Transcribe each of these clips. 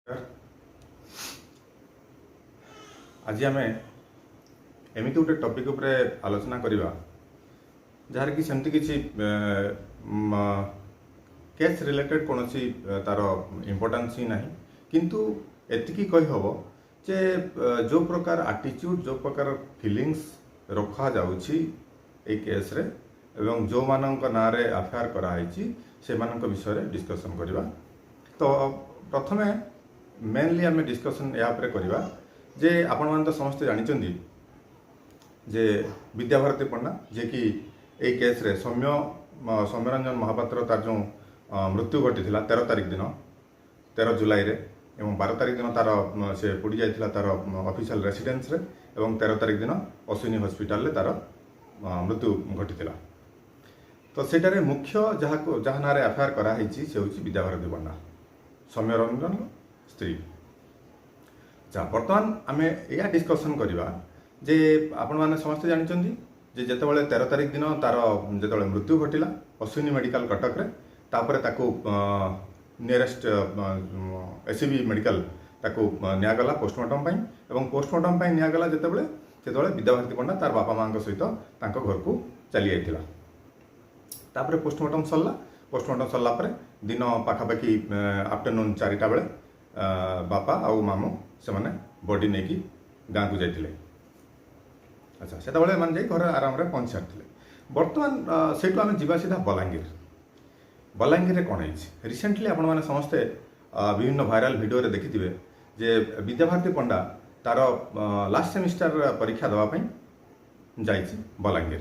आज आम एमती गोटे टॉपिक उपरे आलोचना करवा जार कि सेमती किसी केस रिलेटेड कौन तार इम्पोर्टान्स ही ना किंतु एतिकी कही हम जे जो प्रकार आटीट्यूड जो प्रकार फीलिंग्स रखा जाउछि ए केस रे एवं जो मानक ना रे एफआईआर कराई से मानक विषय रे डिस्कशन करवा। तो प्रथमे मेनली आम डिस्कशन या करवा जे आपण मान तो समस्ते जानिचंदी जे विद्याभारती पंडा जे कि ए केस रे सौम्यरंजन महापात्र तार जो मृत्यु घटी 13 तारिख दिन 13 जुलाई रे एवं 12 तारिख दिन तार से पड़ी जाइथिला तार ऑफिशियल रेसिडेंस रे एवं 13 तारिख दिन अश्विनी हॉस्पिटल रे तार मृत्यु घटी। तो सेटारे मुख्य जहाँ ना एफआईआर कराई से हूँ विद्याभारती पंडा सौम्यरंजन स्त्री। बर्तमान आम या डिस्कसन करवा जे आपण मैंने समस्ते जानते जे जितेबाला 13 तारिख दिन तार जो मृत्यु घटला अश्विनी मेडिकल कटक रे तापर ताकू नियरेस्ट एसीबी मेडिकल ताकू निगला पोस्टमार्टम पाई एवं पोस्टमार्टम पाई निगला जितेबाला विद्याभारती पंडा तार बापा माँ सहित घर को चली जाइथिला। तापर पोस्टमार्टम सरला पोस्टमार्टम सरला परे दिन पाखापाखि आफ्टरनून 4टा बेले बापा आउ मामू से माने बॉडी नहीं कि गाँव को जाइथिले। अच्छा से मैंने घर आराम से पहुँच सारी। बर्तमान से आम जीवा सीधा बलांगीर कौन है रिसेंटली आपण मैंने समस्ते विभिन्न भाइराल वीडियो रे देखिथिबे जे विद्याभारती पंडा तार लास्ट सेमिस्टर परीक्षा देवाई जाइछि बलांगीर।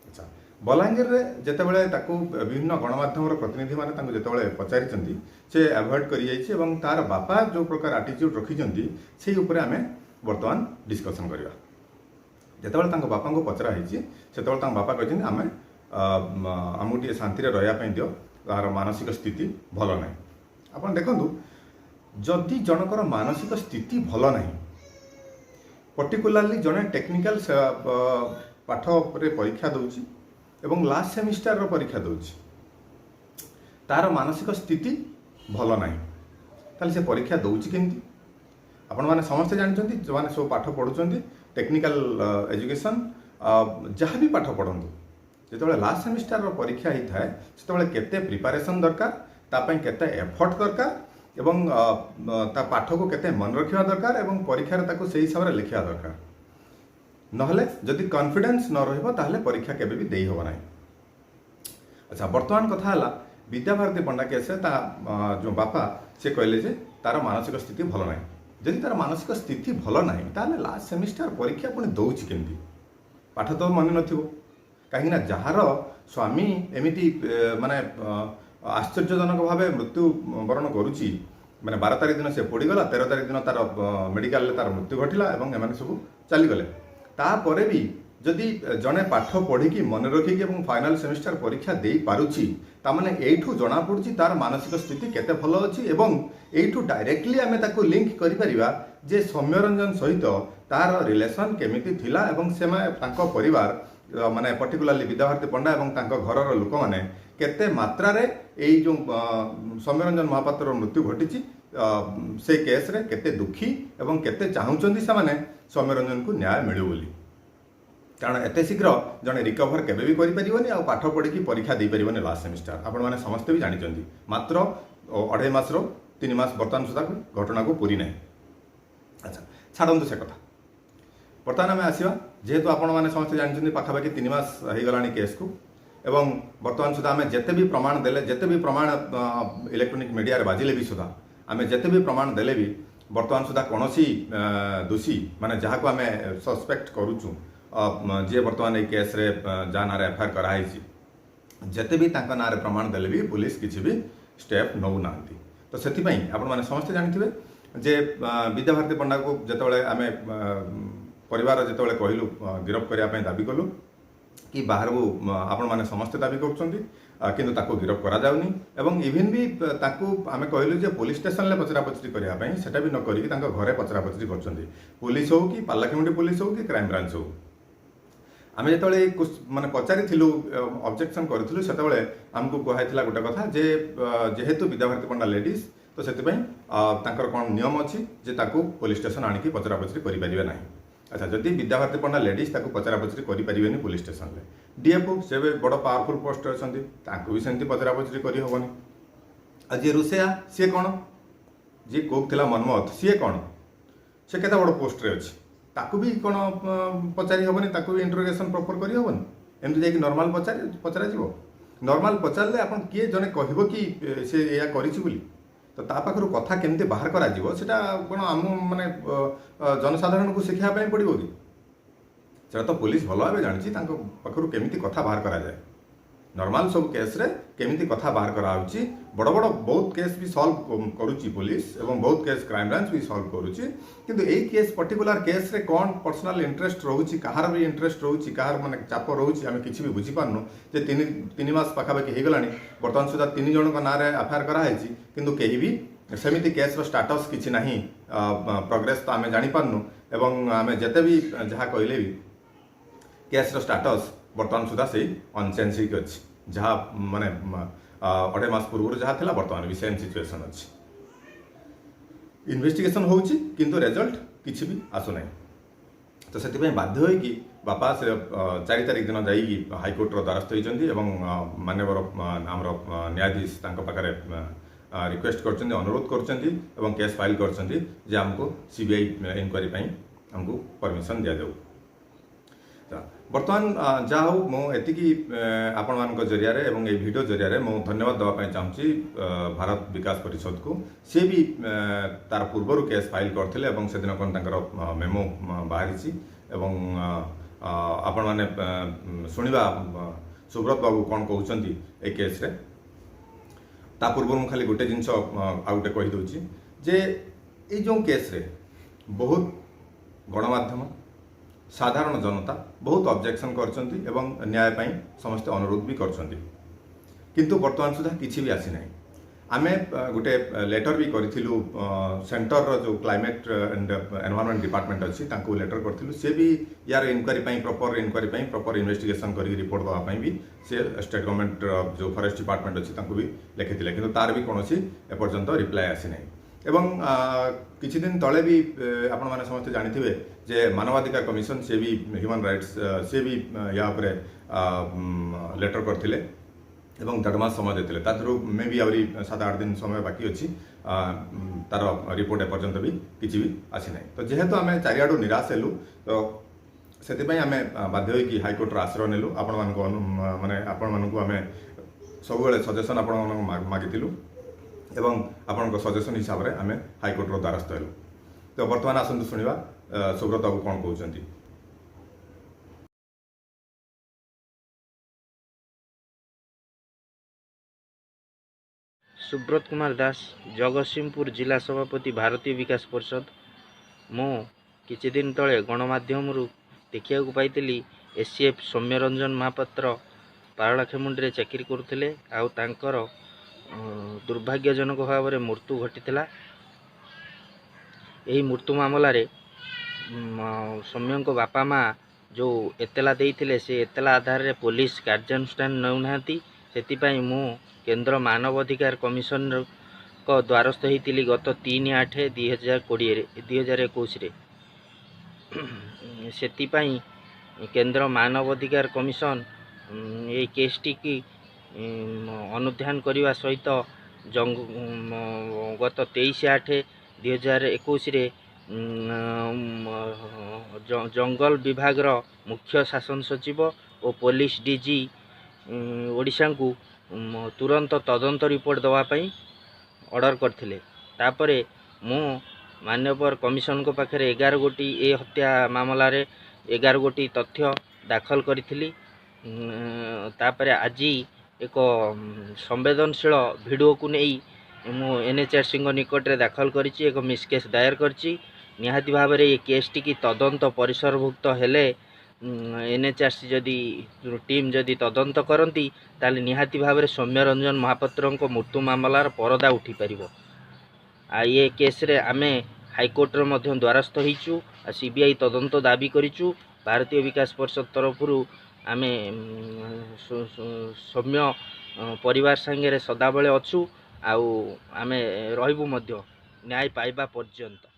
अच्छा बलांगीर रे जेतेबेले ताकू विभिन्न गणमाध्यम प्रतिनिधि माने जेतेबेले पचारिचंती से अवॉइड करि जाइछि एवं तार बापा जो प्रकार एटीट्यूड रखिचंती से ऊपर आमे वर्तमान डिस्कशन करवा। जेतेबेले तांको बापा को पचरा होइछि सेतेबेले तांको बापा कहछिन आमे आमु टिए शांति रे रहया पई दियो तार मानसिक स्थिति भल ना। आपण देखंतु जदि जनकर मानसिक स्थिति भल ना पर्टिकुलाली जने टेक्निकल पाठ रे परीक्षा दउछि एवं लास्ट सेमिस्टर रो परीक्षा दउछि तार मानसिक स्थिति भल ना ताले से परीक्षा दउछि केमती आपण माने समस्ते जानछन्ती जो माने सब पाठ पढुछन्ती टेक्निकल एजुकेशन जहाँ भी पाठ पढ़ंतु जिते लास्ट सेमिस्टर रो परीक्षा ही थाए से केते प्रिपरेशन दरकार तापई केते एफर्ट दरकार एवं ता पाठ को केते मन रखिया दरकार एवं परीक्षा ताको से हिसाब रे लिखिया दरकार नहले जदि कॉन्फिडेंस न रहइबो ताहले परीक्षा केबे भी देई होबा नाही। अच्छा वर्तमान कथा हला विद्याभारती पंडा केस ता जो बापा से कहले जे तार मानसिक स्थिति भल नाही। जदि तार मानसिक स्थिति भल नाही ताहले लास्ट सेमिस्टर परीक्षा पुणी दउछि केमती पाठ तो मन नथिबो कहीं जार स्वामी एमती माने आश्चर्यजनक भाव मृत्यु वरण करुच्ची माने 12 तारिख दिन से पड़गला 13 तारिख दिन तार मेडिकल तार मृत्यु घटला एवं एम सब चलीगले तापर भी जदि जड़े पाठ पढ़ी मन रखिकी फाइनाल सेमिस्टर परीक्षा दे पारुछि तामाने एठू जना पड़ुछि तार मानसिक स्थिति केते भल अछि एवं एठू डायरेक्टली आमे ताको लिंक करि परिबा जे सौम्यरंजन सहित तार रिलेशन केमिति थिला एवं से तांको परिवार माने पर्टिकुलाली विद्याभारती पंडा एवं तांको घरर लोक माने केते मात्रा रे एई जो सौम्यरंजन महापात्र मृत्यु घटी से केस रे केते दुखी एवं केते चाहुचंदी से माने सौम्यरंजन को न्याय मिलू बोली कारण एते शीघ्र जने रिकवर केबे भी करि परिबोनी आ पाठ पढ़ी की परीक्षा दे परिबोनी लास्ट सेमिस्टर आपण माने समस्त भी जानिचंदी मात्र 2.5 मास रो 3 मास वर्तमान सुधा घटना को पूरी नहीं। अच्छा छाड़ंतु से कथा बर्तमान आम आसवा जेहेतु आपण मैंने समस्त जानते पाखापाखि 3 मास हो गलानी केस को एवं बर्तमान सुधा आम जिते भी प्रमाण देले जिते भी प्रमाण इलेक्ट्रोनिक मीडिया बाजिले भी सुधा आम जिते भी प्रमाण देले भी बर्तमान सुधा कौन दोषी माने जहाँ को आम सस्पेक्ट करुचु जी बर्तमान ये केस रे जहाँ ना एफआईआर कराई जिते भी ना प्रमाण देले भी पुलिस किसी भी स्टेप नौ ना। तो से आपण मैंने समस्ते जानते जे विद्याभारती पंडा को जिते आम परिवार जिते कहलु गिरफ करने दाबी कलु कि बाहर को आपण मैंने समस्ते दाबी करूँ ताको गिरफ करा जाउनी एवं इवन भी ताको आमे कहलु जे पुलिस स्टेशन ले पचरा पचरी करिया पई सेटा भी न करी कि तांको घरे पचरा पचरी करछन्ती पुलिस हो कि पार्लाखेमुंडी पुलिस हो कि क्राइम ब्रांच हो। आमे जेतबेले माने पचारि थिलु ऑब्जेक्शन करथिलु सेतबेले हमकु कहैथिला गोटे कथा जे जेहेतु विद्याभारती पंडा लेडीज तो सेति पई तांकर कौन नियम अच्छी जे ताकू पुलिस स्टेशन आणिकी पचरा पचरी करें ना। अच्छा जदि विद्याभारती पंडा लेडीज ताकू पचरा पचरी करें पुलिस स्टेशन में डीएफओ से बड़ पावरफुल पोस्ट अच्छा भी सेमती पचरा पचरी करहबनी। आज जी रोषेया सी कौन जी कोक थिला मनमोहत सी कौन से केते बड़ पोस्ट रे अच्छी ताकू भी कौन पचारि हेनी ताकू भी इंटरोगेशन प्रॉपर करी हेनी एमती जाकि नॉर्मल पचरा जीवो नॉर्मल पचारे आपन किए जने कहबो कि से या करिछि बोली तो ता पाखरु कथा केमते बाहर करा जीवो सेटा कोन आम माने जनसाधारण को शिखा पई पड़िबो कि सेटा तो पुलिस भलो भाबे जानिछि तांको पाखरु केमिति कथा बाहर करा जाय नॉर्मल सब केस रे केमिति कथा बाहर करा होछि बड़ बड़ बहुत केस भी सॉल्व करूछि पुलिस एवं बहुत केस क्राइम ब्रांच भी सॉल्व करूछि किंतु एई केस पर्टिकुलर केस रे कोन पर्सनल इंटरेस्ट रहउछि कहार भी इंटरेस्ट रहउछि कहार माने चाप रहउछि हमें किछि भी बुझी पारनु जे 3 मास पाखापाखि हे गलानी वर्तमान सुधा 3 जन को नारे एफआईआर करा हैछि किंतु केही भी सेमिति केस रो स्टेटस किछि नाही प्रोग्रेस तो हमें जानि पारनु एवं हमें जते भी जहा कहले भी केस रो स्टेटस वर्तमान सुधा से अनचेंज ही अछि जहा माने 2.5 मास पूर्व जहा थिला वर्तमान भी सेम सिचुएशन अछि इन्वेस्टिगेशन होउछि किंतु रिजल्ट किछि भी आसु नै तो सेति पय बाध्य होई कि बापा से 4 तारिख दिन जाई हाई कोर्ट रो द्वारस्थ होइचंदी एवं माननीय हमरो न्यायाधीश तांको पाखरे रिक्वेस्ट करचंदी अनुरोध करचंदी एवं केस फाइल करचंदी जे हमको सीबीआई इंक्वायरी पय हमको परमिशन दिया जाऊ। बर्तमान जहा हो मुझी आपण मान जरिया एवं ये वीडियो जरिया मु धन्यवाद देवाई चाहूँगी भारत विकास परिषद को सी भी तार पूर्वर केस फाइल करते से दिन कौन मेमो बाहरी आपण मैंने शुणा सुब्रत बाबू कौन कहते ये केस रे ता पूर्व मुझे खाली गोटे जिनस आउटे कहीदे जे ये जो केस रे बहुत गणमाध्यम साधारण जनता बहुत ऑब्जेक्शन करछंती एवं न्याय पाई समस्त अनुरोध भी करछंती किंतु वर्तमान सुधा किछि भी आसी नाही। आमे गोटे लेटर भी करिथिलु सेंटर रो जो क्लाइमेट एंड एनवायरनमेंट डिपार्टमेंट अछि तांको लेटर करथिलु से भी यार इंक्वायरी पाई प्रॉपर इन्वेस्टिगेशन करी रिपोर्ट दवा पाई भी से स्टेट गवर्नमेंट जो फॉरेस्ट डिपार्टमेंट अछि तांको भी लिखिथिले किंतु तार भी कोनोसी ए पर्यंत रिप्लाई आसी नाही। एवं किछि दिन तले भी आपण माने समस्त जानिथिबे जे मानवाधिकार कमिशन से भी ह्यूमन राइट्स से भी या उपरे लेटर करथिले एवं 1.5 मास समय देथिले ताथरु मे भी आवरी 7-8 दिन समय बाकी अछि तार रिपोर्ट ए पर्यंत भी किछि भी आसी नाही। तो जेहेतु आमे चारियाडो निराश हेलु तो सेति पई आमे बाध्य होई कि हाई कोर्ट रो आश्रय नेलु आपण मानको माने आपण मानको आमे सब बेले सजेशन आपण मानको मागिथिलु एवं आपण सजेशन हिसाब से आम हाईकोर्ट रो द्वारस्थ हेलु। तो बर्तमान आसतु शुणा सुब्रत बाबू कौन कहते। सुब्रत कुमार दास जगतसिंहपुर जिला सभापति भारतीय विकास परिषद मु किछि दिन तले गणमाध्यम देखा पाई एसीएफ सौम्यरंजन महापात्र पारलाखेमुंडी रे चाकरी करुले आउर दुर्भाग्यजनक भाव में मृत्यु घटी यही मृत्यु मामला रे सौम्य को बापा माँ जो एतला देइथिले से एतला आधार रे पुलिस कार्यानुष्ठान नौनाहांती सेतिपाई मु केंद्र मानवाधिकार कमिशन को द्वारस्थ होती गत 3/8/2021 रे सेतिपाई केंद्र मानवाधिकार कमिशन ये केसटी की अनुध्यान करने सहित गत 23/8/2021 रे जंगल विभाग मुख्य शासन सचिव और पुलिस डीजी ओडिशा को तुरंत तदंत रिपोर्ट दवापाई ऑर्डर करथिले। तापरे मु माननीय कमिशन को पाखरे 11 गोटी ए हत्या मामला रे 11 गोटी तथ्य दाखल करी तापरे आज एक संवेदनशील वीडियो को नहीं मु एनएचआरसी निकट रे दाखल करिछि एक मिसकेस दायर करिछि निहाती भाव में ये केसटी की तदंत परिसरभुक्त हेले एनएचआरसी जदि टीम जदि तदंत करती ताले निहाती भाव में सौम्यरंजन महापात्र मृत्यु मामलार परदा उठी पारिबो। आ ये केस रे आमे हाईकोर्ट रो मध्य द्वारस्थ होइछु आ सीबीआई तदंत दाबी करिछु। भारतीय विकास परिषद तरफ आमे सौम्य परिवार संगे सदाबले अच्छू आउ आमे रहिबु मध्य। ନ୍ୟାୟ ପାଇବା ପର୍ଯ୍ୟନ୍ତ।